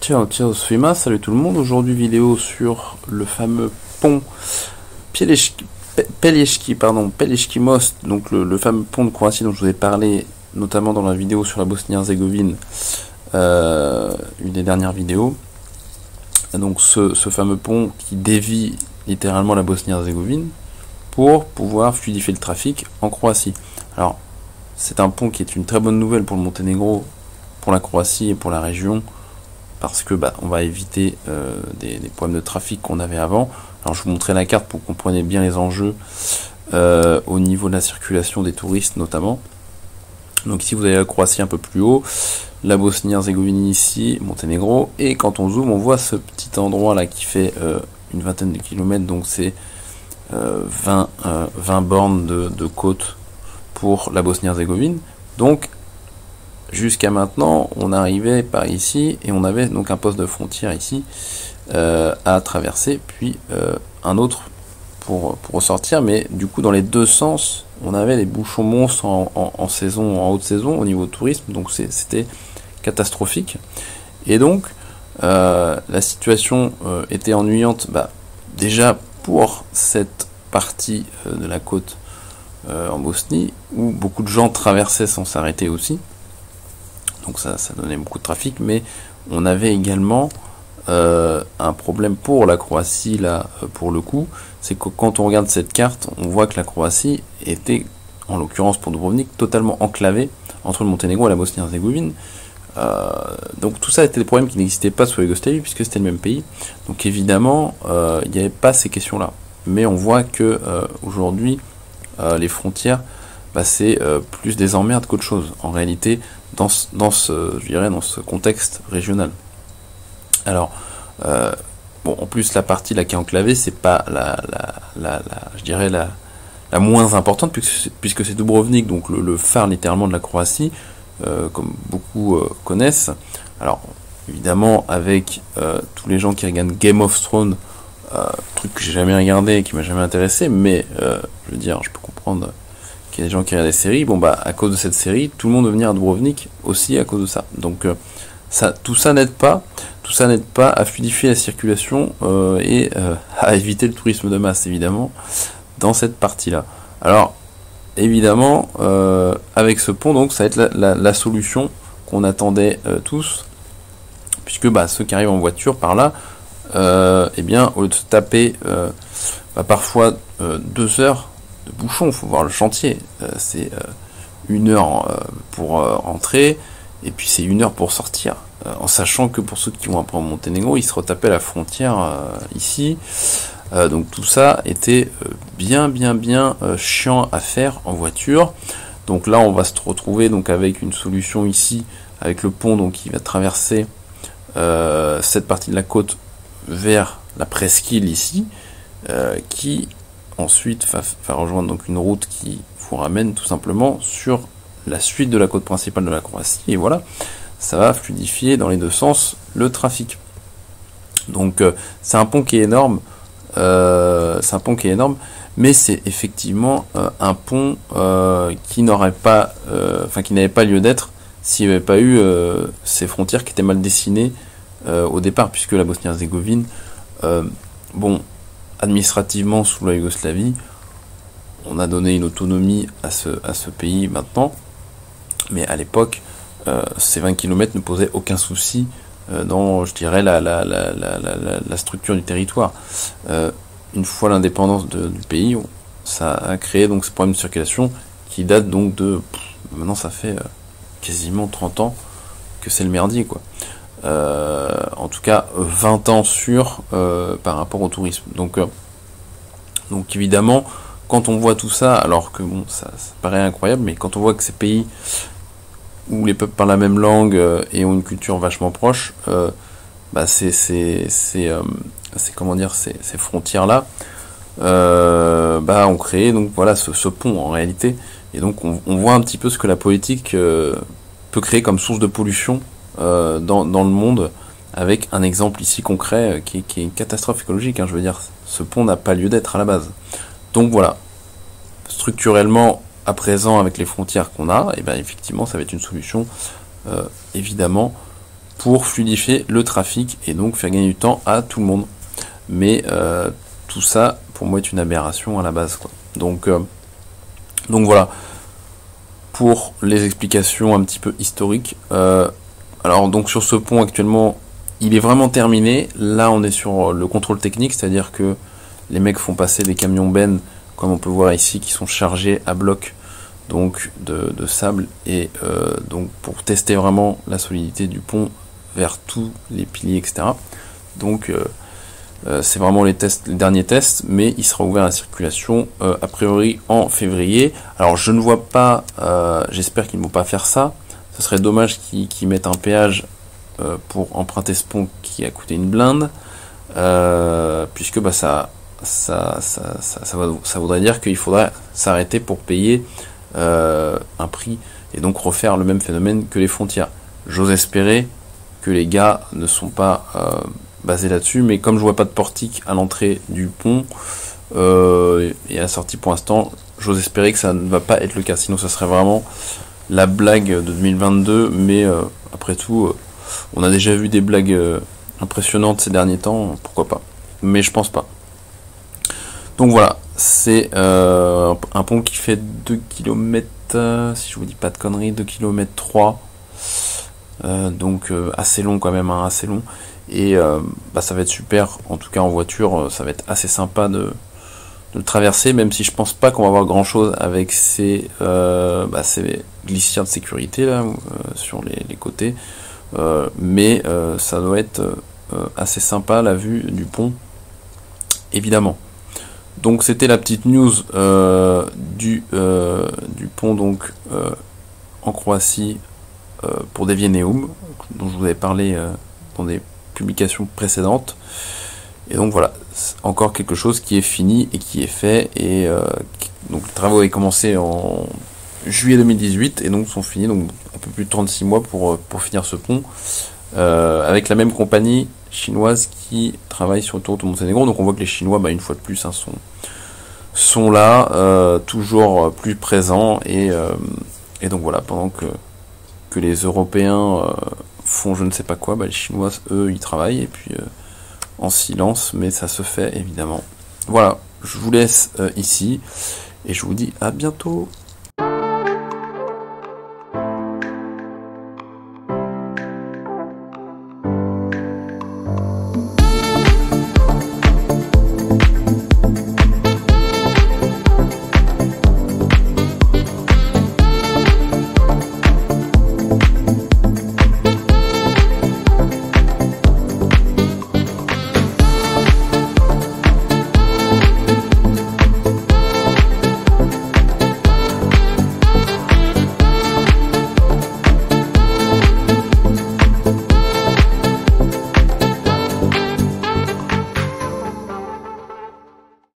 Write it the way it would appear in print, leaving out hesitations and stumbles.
Ciao, ciao, Sfima, salut tout le monde. Aujourd'hui, vidéo sur le fameux pont Pelješki most, donc le fameux pont de Croatie dont je vous ai parlé, notamment dans la vidéo sur la Bosnie-Herzégovine, une des dernières vidéos. Donc ce fameux pont qui dévie littéralement la Bosnie-Herzégovine pour pouvoir fluidifier le trafic en Croatie. Alors, c'est un pont qui est une très bonne nouvelle pour le Monténégro, pour la Croatie et pour la région, parce que on va éviter des problèmes de trafic qu'on avait avant. Alors je vous montrerai la carte pour que vous compreniez bien les enjeux au niveau de la circulation des touristes notamment. Donc ici vous avez la Croatie un peu plus haut, la Bosnie-Herzégovine ici, Monténégro, et quand on zoome on voit ce petit endroit là qui fait une vingtaine de kilomètres, donc c'est 20 bornes de côte pour la Bosnie-Herzégovine. Donc jusqu'à maintenant, on arrivait par ici et on avait donc un poste de frontière ici à traverser, puis un autre pour ressortir, mais du coup dans les deux sens, on avait des bouchons monstres en saison, en haute saison au niveau tourisme, donc c'était catastrophique. Et donc la situation était ennuyante, déjà pour cette partie de la côte en Bosnie, où beaucoup de gens traversaient sans s'arrêter aussi. Donc ça donnait beaucoup de trafic, mais on avait également un problème pour la Croatie là, pour le coup, c'est que quand on regarde cette carte, on voit que la Croatie était, en l'occurrence pour Dubrovnik, totalement enclavée entre le Monténégro et la Bosnie-Herzégovine. Donc tout ça était des problèmes qui n'existaient pas sous la Yougoslavie, puisque c'était le même pays. Donc évidemment, il n'y avait pas ces questions-là. Mais on voit que aujourd'hui, les frontières, c'est plus des emmerdes qu'autre chose. En réalité, dans ce contexte régional. Alors, en plus la partie là qui est enclavée, c'est pas la moins importante, puisque c'est Dubrovnik, donc le phare littéralement de la Croatie, comme beaucoup connaissent. Alors, évidemment, avec tous les gens qui regardent Game of Thrones, truc que j'ai jamais regardé et qui m'a jamais intéressé, mais je veux dire, je peux comprendre qu'il y a des gens qui regardent des séries. À cause de cette série, tout le monde veut venir à Dubrovnik aussi à cause de ça. Donc tout ça n'aide pas à fluidifier la circulation et à éviter le tourisme de masse, évidemment, dans cette partie-là. Alors, évidemment, avec ce pont, donc, ça va être la solution qu'on attendait tous, puisque ceux qui arrivent en voiture par là, au lieu de se taper parfois 2 heures de bouchon, il faut voir le chantier, c'est 1 heure pour entrer, et puis c'est 1 heure pour sortir, en sachant que pour ceux qui vont après en Monténégro, ils se retapaient à la frontière ici, donc tout ça était bien chiant à faire en voiture. Donc là on va se retrouver donc avec une solution ici, avec le pont donc qui va traverser cette partie de la côte vers la presqu'île ici, qui ensuite va rejoindre donc une route qui vous ramène tout simplement sur la suite de la côte principale de la Croatie, et voilà, ça va fluidifier dans les deux sens le trafic. Donc c'est un pont qui est énorme, mais c'est effectivement un pont qui n'avait pas lieu d'être s'il n'y avait pas eu ces frontières qui étaient mal dessinées au départ, puisque la Bosnie-Herzégovine, administrativement sous la Yougoslavie, on a donné une autonomie à ce pays maintenant, mais à l'époque, ces 20 km ne posaient aucun souci dans, je dirais, la structure du territoire. Une fois l'indépendance du pays, ça a créé donc ce problème de circulation qui date donc de... maintenant ça fait quasiment 30 ans que c'est le merdier, quoi. En tout cas 20 ans sûr par rapport au tourisme. Donc évidemment, quand on voit tout ça, alors que ça paraît incroyable, mais quand on voit que ces pays où les peuples parlent la même langue et ont une culture vachement proche, ces frontières là ont créé donc voilà ce pont en réalité, et donc on voit un petit peu ce que la politique peut créer comme source de pollution dans le monde, avec un exemple ici concret qui est une catastrophe écologique, je veux dire, ce pont n'a pas lieu d'être à la base. Donc voilà, structurellement à présent avec les frontières qu'on a, effectivement ça va être une solution évidemment pour fluidifier le trafic et donc faire gagner du temps à tout le monde. Mais tout ça, pour moi, est une aberration à la base, quoi. Donc voilà, pour les explications un petit peu historiques. Alors donc sur ce pont actuellement, il est vraiment terminé. Là, on est sur le contrôle technique, c'est-à-dire que les mecs font passer des camions bennes, comme on peut voir ici, qui sont chargés à bloc donc de sable, et donc pour tester vraiment la solidité du pont vers tous les piliers, etc. Donc c'est vraiment les derniers tests, mais il sera ouvert à la circulation a priori en février. Alors je ne vois pas, j'espère qu'ils ne vont pas faire ça. Ce serait dommage qu'ils mettent un péage pour emprunter ce pont qui a coûté une blinde, puisque bah, ça voudrait dire qu'il faudrait s'arrêter pour payer un prix et donc refaire le même phénomène que les frontières. J'ose espérer que les gars ne sont pas basés là-dessus, mais comme je vois pas de portique à l'entrée du pont et à la sortie pour l'instant, j'ose espérer que ça ne va pas être le cas, sinon ça serait vraiment la blague de 2022, mais après tout, on a déjà vu des blagues impressionnantes ces derniers temps, pourquoi pas, mais je pense pas. Donc voilà, c'est un pont qui fait 2 km, si je vous dis pas de conneries, 2 km 3, donc assez long quand même, hein, assez long, et bah, ça va être super, en tout cas en voiture, ça va être assez sympa de le traverser, même si je pense pas qu'on va avoir grand chose avec ces glissières de sécurité là sur les côtés, mais ça doit être assez sympa la vue du pont, évidemment. Donc c'était la petite news du pont donc en Croatie pour Deviene-Neum, dont je vous avais parlé dans des publications précédentes. Et donc voilà, encore quelque chose qui est fini et qui est fait, et donc les travaux avaient commencé en juillet 2018 et donc sont finis, donc un peu plus de 36 mois pour finir ce pont, avec la même compagnie chinoise qui travaille sur l'autoroute au Monténégro. Donc on voit que les Chinois, bah, une fois de plus, hein, sont là, toujours plus présents, et donc voilà, pendant que les Européens font je ne sais pas quoi, bah, les Chinois, eux, ils travaillent, et puis en silence, mais ça se fait évidemment. Voilà, je vous laisse ici, et je vous dis à bientôt.